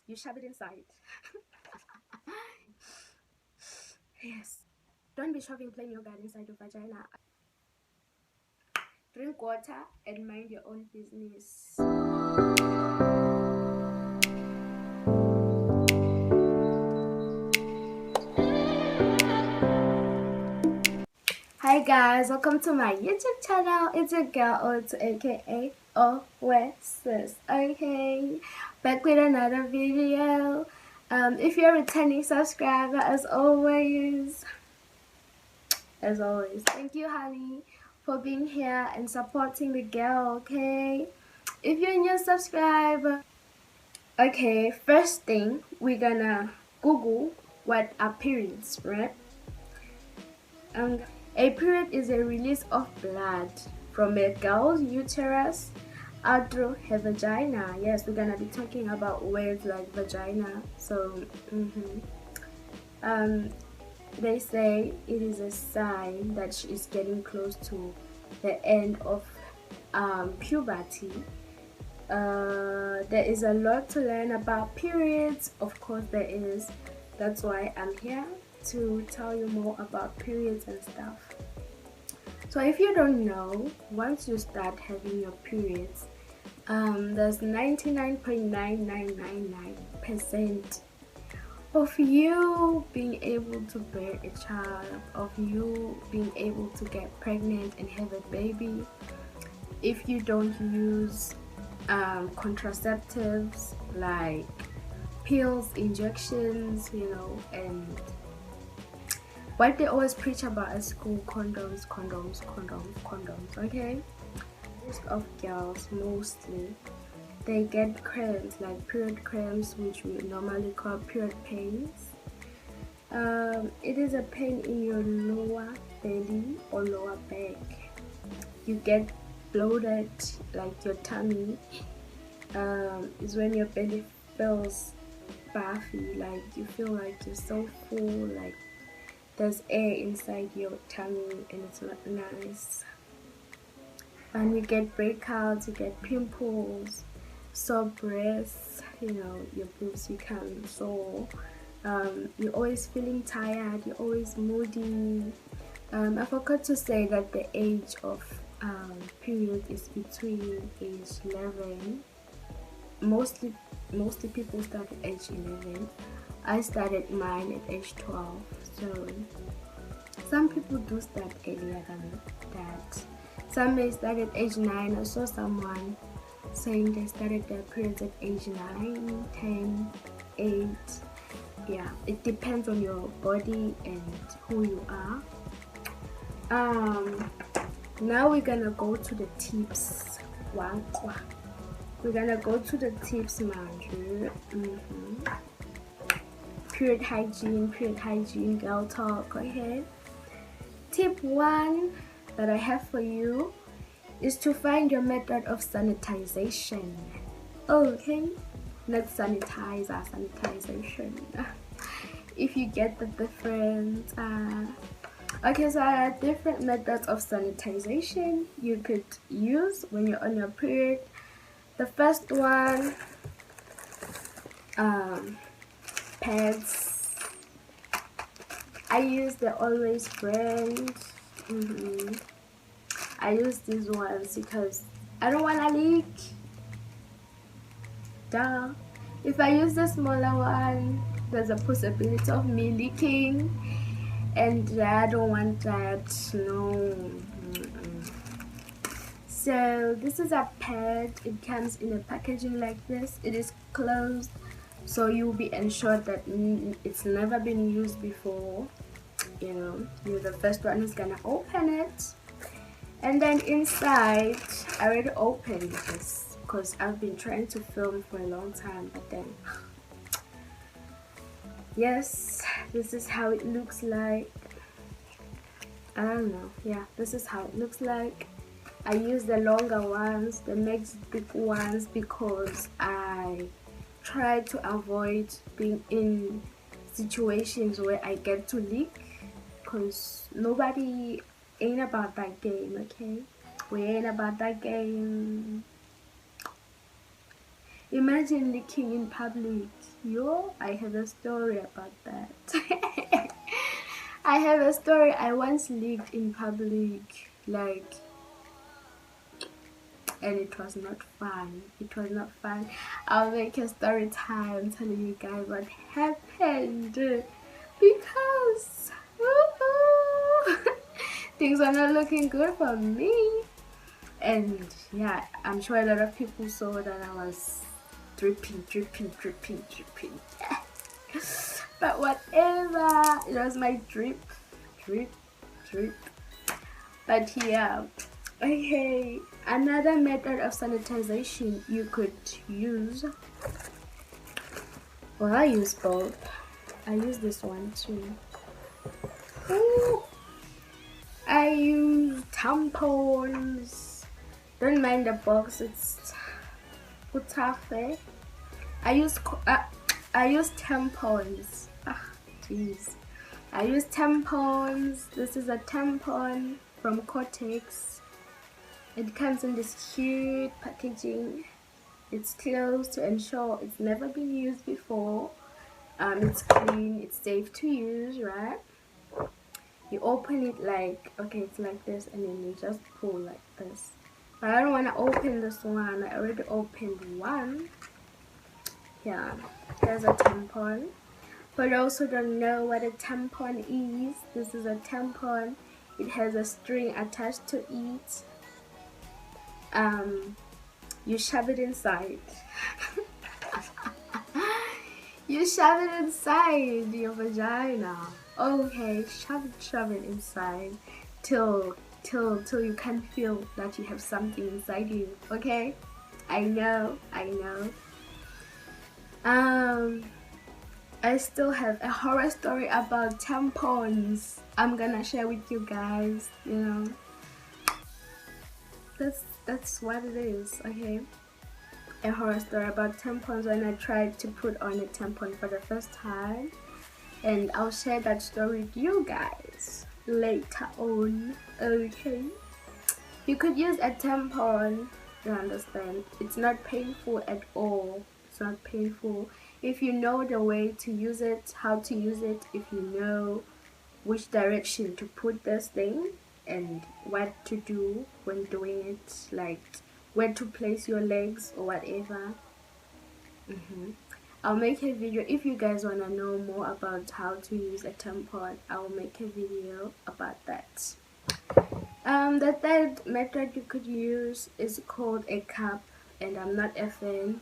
you shove it inside. Yes. Don't be shoving plain yogurt inside your vagina. Drink water and mind your own business. Hi guys, welcome to my YouTube channel. It's your girl Otu, aka Oasis. Okay, back with another video. If you're a returning subscriber, as always, thank you, honey, for being here and supporting the girl. Okay, if you're a new subscriber, okay, first thing we're gonna Google what are periods, right? A period is a release of blood from a girl's uterus out through her vagina. Yes, we're gonna be talking about words like vagina. So, they say it is a sign that she is getting close to the end of puberty. There is a lot to learn about periods. Of course, there is. That's why I'm here to tell you more about periods and stuff. So if you don't know, once you start having your periods, there's 99.9999% of you being able to bear a child, of you being able to get pregnant and have a baby, if you don't use contraceptives like pills, injections, and what they always preach about at school: condoms, okay? Most of girls, mostly, they get cramps, like period cramps, which we normally call period pains. It is a pain in your lower belly or lower back. You get bloated, like your tummy is when your belly feels puffy, like you feel like you're so full, like there's air inside your tummy and it's not nice. And you get breakouts, you get pimples, sore breasts, your boobs become sore. You're always feeling tired, you're always moody. I forgot to say that the age of period is between age 11. Mostly people start at age 11. I started mine at age 12. So some people do start earlier than that. Some may start at age 9. I saw someone saying they started their periods at age 9, 10, 8. Yeah, it depends on your body and who you are. Now we're gonna go to the tips. We're gonna go to the tips, Manju. Period hygiene, girl talk. Okay. Tip 1 that I have for you is to find your method of sanitization. Okay, not sanitizer, sanitization. If you get the difference. Okay, so there are different methods of sanitization you could use when you're on your period. The first one, pads. I use the Always brand. I use these ones because I don't want to leak. Duh. If I use the smaller one, there's a possibility of me leaking, and I don't want that. No. So this is a pad. It comes in a packaging like this. It is closed, so you'll be ensured that it's never been used before. You're the first one who's gonna open it. And then inside, I already opened this because I've been trying to film for a long time, but then yes, this is how it looks like. I don't know. Yeah, this is how it looks like. I use the longer ones, the next big ones, because I try to avoid being in situations where I get to leak, because nobody ain't about that game, okay? We ain't about that game. Imagine leaking in public. Yo, I have a story about that. I have a story. I once leaked in public, like, and it was not fun. It was not fun. I'll make a story time telling you guys what happened because things are not looking good for me. And yeah, I'm sure a lot of people saw that I was dripping. But whatever, it was my drip. But yeah, okay. Another method of sanitization you could use. Well, I use both. I use this one too. Ooh. I use tampons. Don't mind the box, it's putafe. I use tampons. Jeez. I use tampons. This is a tampon from Cortex. It comes in this cute packaging. It's closed to ensure it's never been used before. It's clean, it's safe to use, right? You open it like, okay, it's like this, and then you just pull like this. But I don't want to open this one. I already opened one. Yeah, here's a tampon. But I also don't know what a tampon is. This is a tampon. It has a string attached to it. You shove it inside. You shove it inside your vagina. Okay, shove it inside till you can feel that you have something inside you. Okay, I know. I still have a horror story about tampons. I'm gonna share with you guys. You know, that's what it is. Okay, a horror story about tampons when I tried to put on a tampon for the first time. And I'll share that story with you guys later on. Okay, you could use a tampon, you understand. It's not painful at all. It's not painful if you know the way to use it, how to use it, if you know which direction to put this thing and what to do when doing it, like where to place your legs or whatever. I'll make a video. If you guys want to know more about how to use a tampon, I'll make a video about that. The third method you could use is called a cup, and I'm not a fan.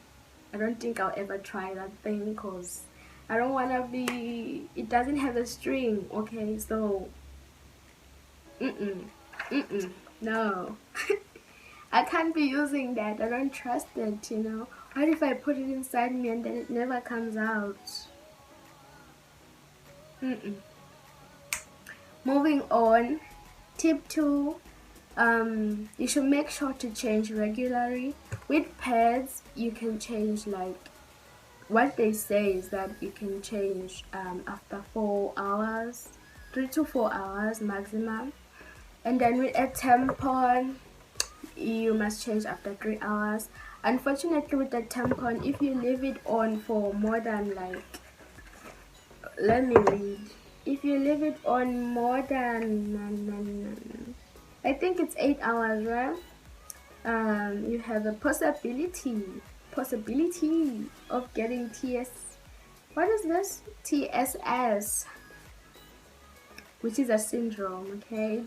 I don't think I'll ever try that thing because I don't want to be, it doesn't have a string, okay, so no. I can't be using that. I don't trust it, you know. What if I put it inside me and then it never comes out? Moving on, tip 2, you should make sure to change regularly. With pads, you can change, like, what they say is that you can change after 4 hours, 3 to 4 hours maximum. And then with a tampon, you must change after 3 hours. Unfortunately, with the tampon, if you leave it on for more than, like, let me read. If you leave it on more than, I think it's 8 hours, right? You have a possibility of getting what is this? TSS, which is a syndrome, okay?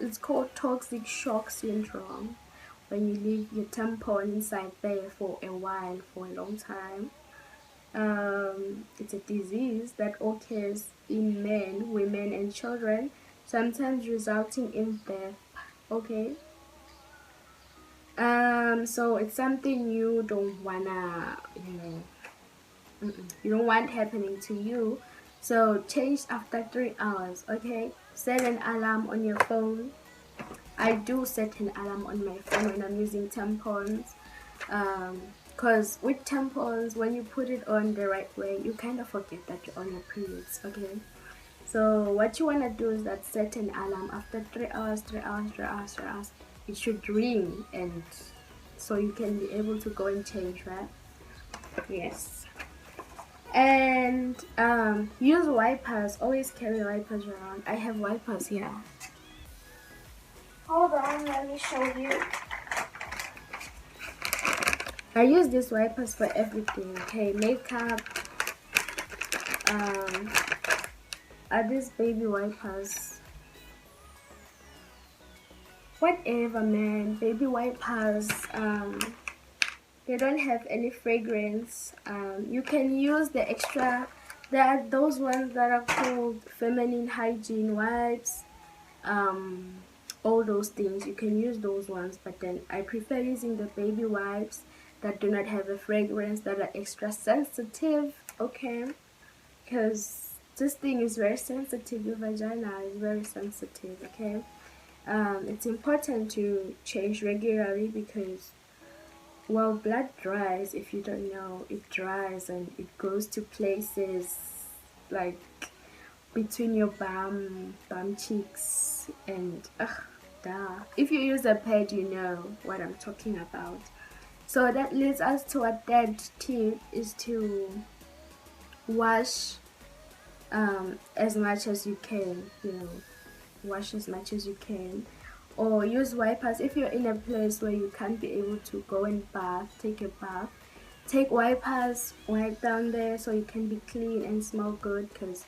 It's called toxic shock syndrome. When you leave your tampon inside there for a while, for a long time. It's a disease that occurs in men, women, and children, sometimes resulting in death. Okay. So it's something you don't wanna, you don't want happening to you. So change after 3 hours. Okay. Set an alarm on your phone. I do set an alarm on my phone when I'm using tampons. Because with tampons, when you put it on the right way, you kind of forget that you're on your periods, okay? So what you want to do is that set an alarm after 3 hours, it should ring, and so you can be able to go and change, right? Yes. And use wipers. Always carry wipers around. I have wipers here. Hold on, let me show you. I use these wipers for everything. Okay, makeup. Are these baby wipers? Whatever, man. Baby wipers. They don't have any fragrance. You can use the extra. There are those ones that are called feminine hygiene wipes. All those things, you can use those ones, but then I prefer using the baby wipes that do not have a fragrance, that are extra sensitive. Okay, because this thing is very sensitive. Your vagina is very sensitive. Okay, it's important to change regularly because, well, blood dries. If you don't know, it dries and it goes to places like between your bum cheeks and duh. If you use a pad, you know what I'm talking about. So that leads us to a third tip, is to wash as much as you can. Wash as much as you can, or use wipers. If you're in a place where you can't be able to go and take a bath, take wipers, wipe down there so you can be clean and smell good. Because,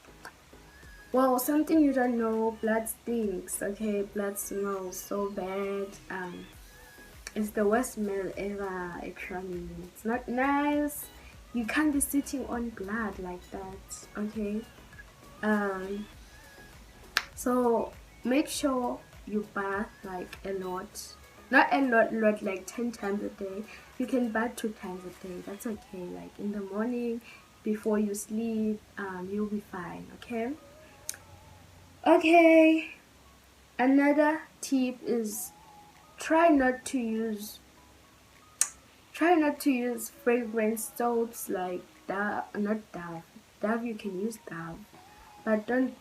well, something you don't know, blood stinks. Okay, blood smells so bad. It's the worst smell ever. Actually, it's not nice. You can't be sitting on blood like that. Okay. So make sure you bath like a lot. Not a lot, like 10 times a day. You can bath 2 times a day. That's okay. Like in the morning, before you sleep, you'll be fine. Okay. Okay. Another tip is try not to use fragrance soaps like Dove. Not Dove. Dove, you can use Dove, but don't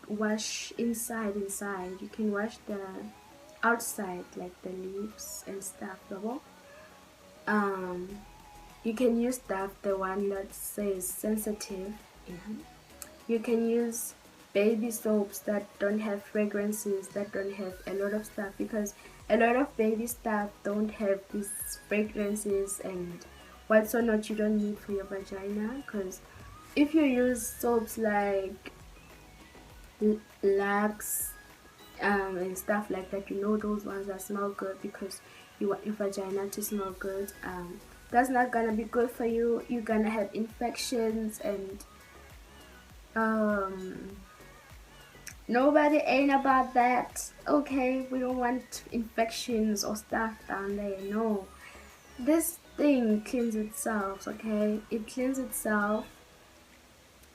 wash inside. You can wash the outside, like the lips and stuff. You can use Dove, the one that says sensitive. You can use baby soaps that don't have fragrances, that don't have a lot of stuff, because a lot of baby stuff don't have these fragrances and what's not you don't need for your vagina. Because if you use soaps like Lux and stuff like that, those ones that smell good because you want your vagina to smell good, that's not gonna be good for you. You're gonna have infections, and nobody ain't about that. Okay, we don't want infections or stuff down there. No, this thing cleans itself. Okay, it cleans itself.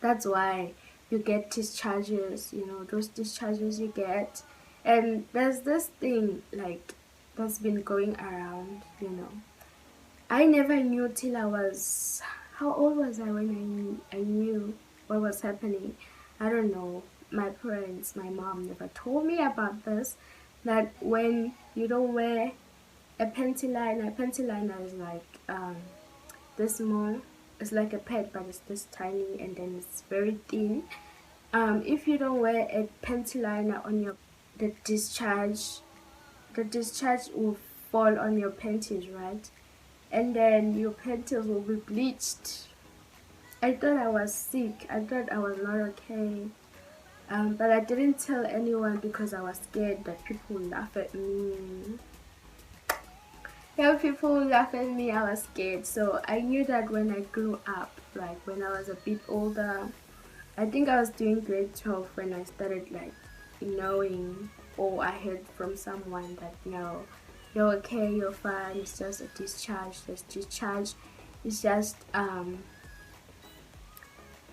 That's why you get discharges, those discharges you get. And there's this thing like that's been going around. I never knew till I was, how old was I when I knew what was happening? I don't know. My parents, my mom never told me about this, that when you don't wear a panty liner is like this small. It's like a pad, but it's this tiny, and then it's very thin. If you don't wear a panty liner on the discharge will fall on your panties, right? And then your panties will be bleached. I thought I was sick. I thought I was not okay. But I didn't tell anyone because I was scared that people would laugh at me. Yeah, people would laugh at me. I was scared. So I knew that when I grew up, like when I was a bit older, I think I was doing grade 12 when I started like knowing, or I heard from someone that, no, you're okay, you're fine, it's just a discharge. This discharge is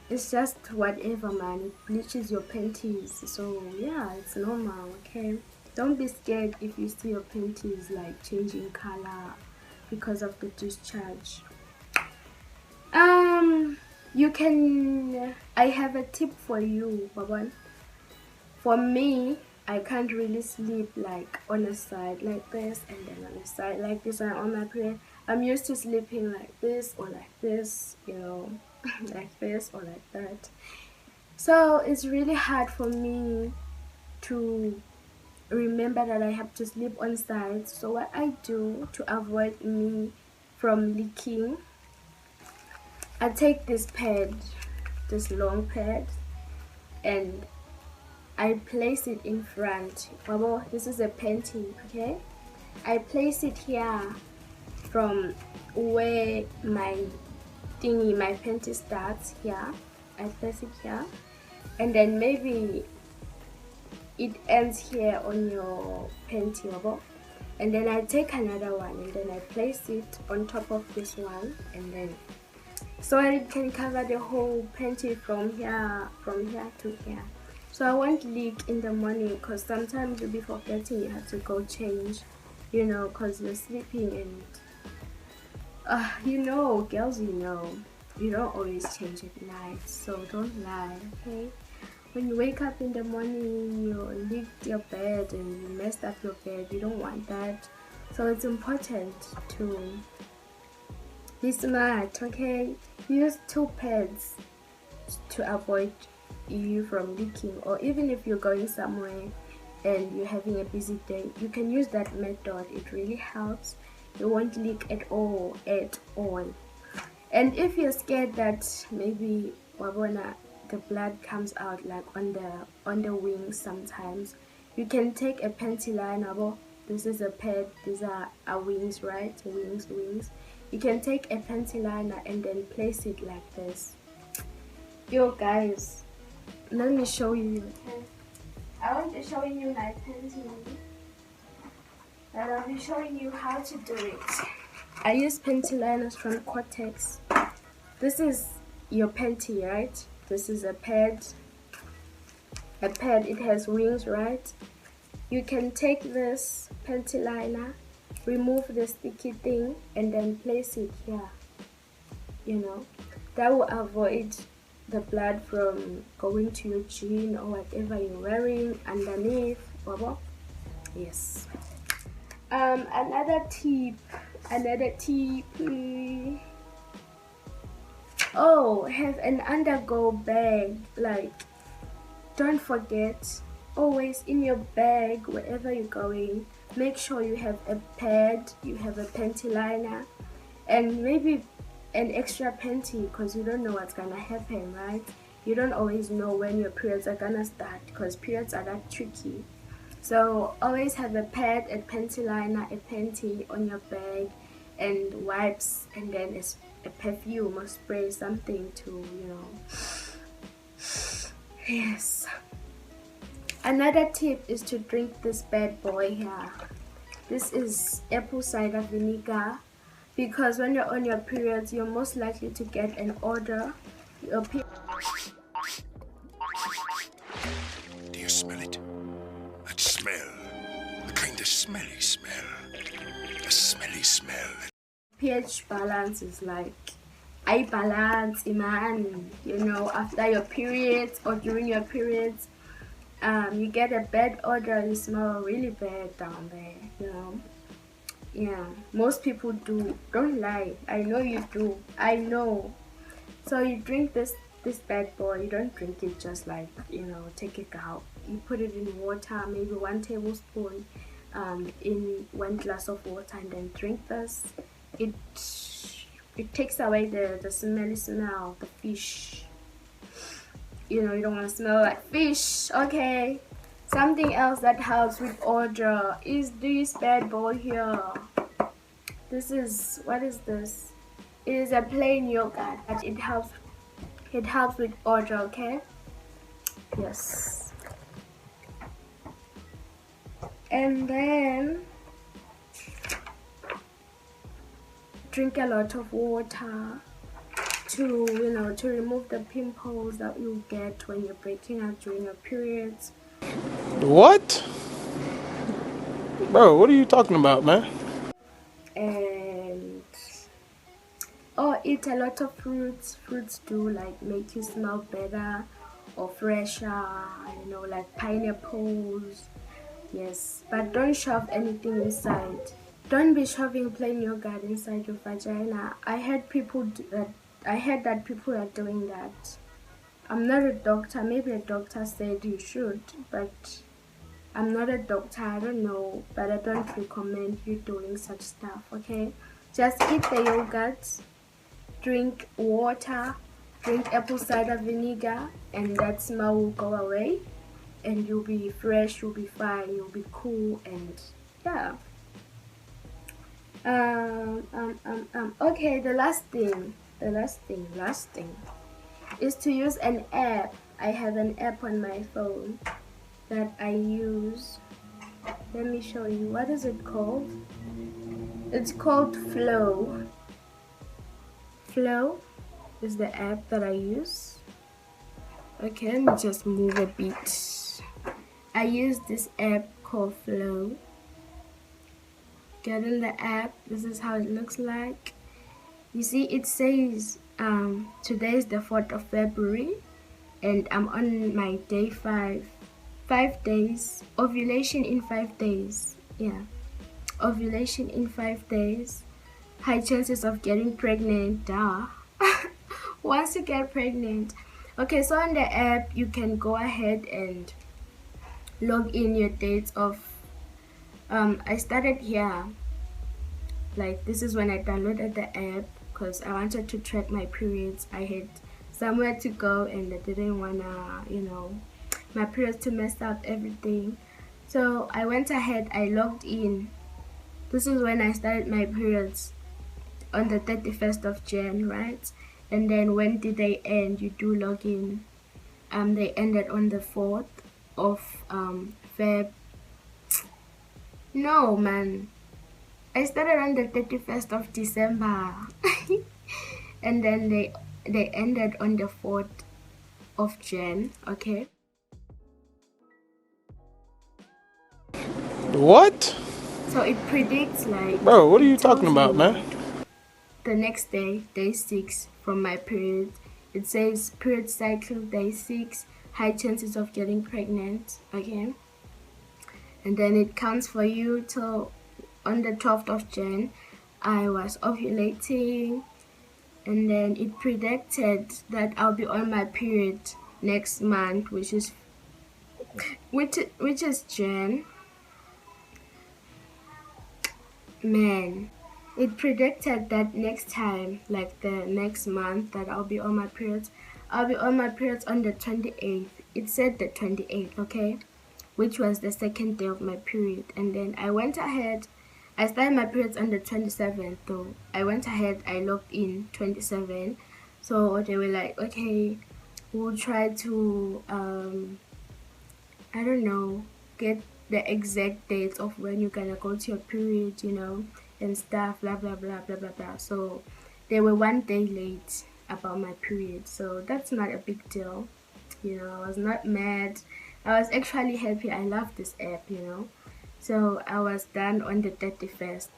it's just whatever, man. It bleaches your panties. So yeah, it's normal. Okay, don't be scared if you see your panties like changing color because of the discharge. You can, I have a tip for you, Babon. For me, I can't really sleep like on a side like this and then on a side like this and on my period. I'm used to sleeping like this or like this, you know, like this or like that. So it's really hard for me to remember that I have to sleep on sides. So what I do to avoid me from leaking, I take this pad, this long pad, and I place it in front. Well, this is a panty, okay? I place it here from where my thingy, my panty starts here. I place it here, and then maybe it ends here on your panty, and then I take another one and then I place it on top of this one, and then so it can cover the whole panty from here to here. So I won't leak in the morning, because sometimes you'll be forgetting you have to go change, you know, because you're sleeping, and you know, girls, you know, you don't always change at night, so don't lie, okay? When you wake up in the morning, you leaked your bed and you messed up your bed, you don't want that. So it's important to be smart, okay? Use 2 pads to avoid you from leaking, or even if you're going somewhere and you're having a busy day, you can use that method. It really helps. You won't leak at all. And if you're scared that maybe the blood comes out like on the wings sometimes, you can take a panty liner. This is a pad, these are our wings, right? Wings. You can take a panty liner and then place it like this. Yo guys, let me show you, okay? I won't be showing you my panty, but I'll be showing you how to do it. I use panty liners from Cortex. This is your panty, right? This is a pad. It has wings, right? You can take this panty liner, remove the sticky thing, and then place it here. You know, that will avoid the blood from going to your jean or whatever you're wearing underneath. Yes. Another tip. Oh, have an undergo bag. Like, don't forget, always in your bag wherever you're going, make sure you have a pad, you have a panty liner, and maybe an extra panty, because you don't know what's gonna happen, right? You don't always know when your periods are gonna start, because periods are that tricky. So always have a pad, a panty liner, a panty on your bag, and wipes, and then a perfume or spray, something to, you know. Yes. Another tip is to drink this bad boy here. This is apple cider vinegar, because when you're on your periods, you're most likely to get an odor. Do you smell it? That smell. The kind of smelly smell. The smelly smell. pH balance is like eye balance, man. You know, after your periods or during your periods, you get a bad odor, you smell really bad down there, you know. Yeah, most people do. Don't lie. I know you do. I know. So you drink this bad boy. You don't drink it just like, you know, take it out. You put it in water, maybe 1 tablespoon in 1 glass of water, and then drink this. It takes away the smelly smell, the fish. You know, you don't want to smell like fish, okay? Something else that helps with odor is this bad boy here. This is, what is this? It is a plain yogurt, but it helps with odor, okay? Yes. And then drink a lot of water to, you know, to remove the pimples that you get when you're breaking out during your periods. What? Bro, what are you talking about, man? And eat a lot of fruits. Fruits do like make you smell better or fresher, you know, like pineapples. Yes, but don't shove anything inside. Don't be shoving plain yogurt inside your vagina. I heard that people are doing that. I'm not a doctor. Maybe a doctor said you should, but I'm not a doctor. I don't know, but I don't recommend you doing such stuff. Okay, just eat the yogurt, drink water, drink apple cider vinegar, and that smell will go away, and you'll be fresh. You'll be fine. You'll be cool, and yeah. Okay, the last thing is to use an app. I have an app on my phone that I use. Let me show you. What is it called? It's called Flow. Flow is the app that I use. Okay, let me just move a bit. I use this app called Flow. Get in the app. This is how it looks like. You see, it says today is the 4th of February and I'm on my day 5. 5 days. Ovulation in 5 days. Yeah. Ovulation in 5 days. High chances of getting pregnant. Duh. Once you get pregnant. Okay, so on the app, you can go ahead and log in your dates of I started here. Like, this is when I downloaded the app because I wanted to track my periods. I had somewhere to go and I didn't wanna, my periods to mess up everything. So I went ahead, I logged in. This is when I started my periods on the 31st of Jan, right? And then when did they end? You do log in. They ended on the 4th of Feb. No, man. I started on the 31st of December. And then they ended on the 4th of Jan, okay? What? So it predicts, like, Bro, what are you tells talking about, you man? the next day, day 6 from my period. It says period cycle day 6, high chances of getting pregnant, okay? And then it counts for you till on the 12th of Jan. I was ovulating, and then it predicted that I'll be on my period next month, which is Jan. Man, it predicted that next time, like the next month, that I'll be on my periods. I'll be on my periods on the 28th. It said the 28th, okay, which was the second day of my period. And then I went ahead. I started my periods on the 27th, though. I went ahead, I logged in 27. So they were like, okay, we'll try to, I don't know, get the exact dates of when you're gonna go to your period, and stuff, blah, blah, blah, blah, blah, blah. So they were 1 day late about my period. So that's not a big deal. I was not mad. I was actually happy. I love this app, So I was done on the 31st,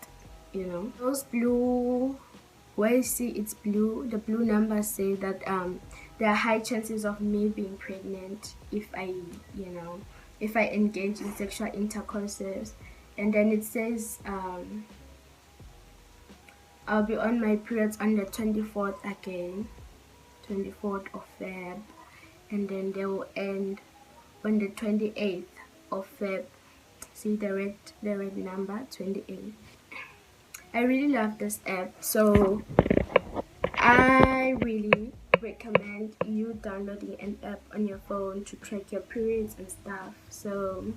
Those blue, where you see it's blue, the blue numbers say that there are high chances of me being pregnant if I engage in sexual intercourses. And then it says I'll be on my periods on the 24th again, 24th of Feb, and then they will end on the 28th of Feb. See the red number, 28. I really love this app, so I really recommend you downloading an app on your phone to track your periods and stuff. So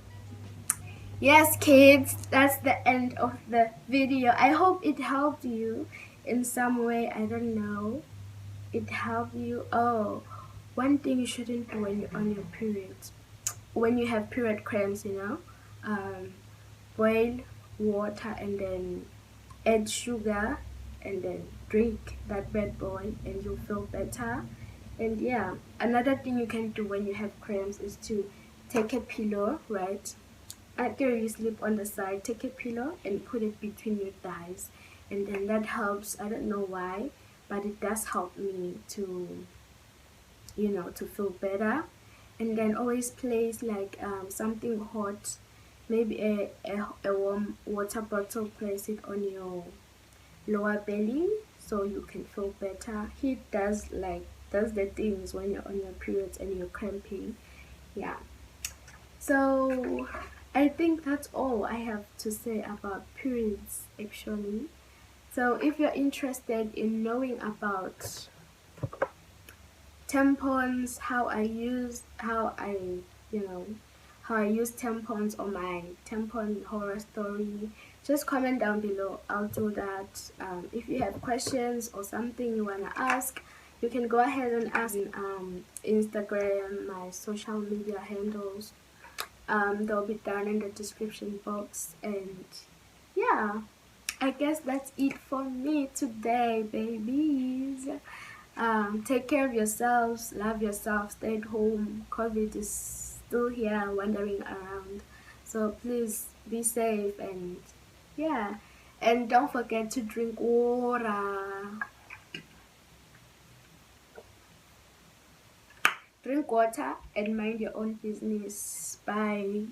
yes, kids, that's the end of the video. I hope it helped you in some way. I don't know. It helped you. Oh, one thing you shouldn't do when you're on your periods, when you have period cramps, boil water and then add sugar and then drink that bad boy and you'll feel better. And yeah, another thing you can do when you have cramps is to take a pillow, right? After you sleep on the side, take a pillow and put it between your thighs, and then that helps. I don't know why, but it does help me to to feel better. And then always place like something hot maybe a warm water bottle, place it on your lower belly so you can feel better. Heat does the things when you're on your periods and you're cramping. Yeah. So I think that's all I have to say about periods actually. So if you're interested in knowing about tampons, you know, how I use tampons or my tampon horror story, just comment down below. I'll do that. If you have questions or something you wanna ask, you can go ahead and ask in Instagram, my social media handles. They'll be down in the description box. And yeah, I guess that's it for me today, babies. Take care of yourselves, love yourself, stay at home. COVID is still here, wandering around. So please be safe, and yeah, and don't forget to drink water. Drink water and mind your own business. Bye.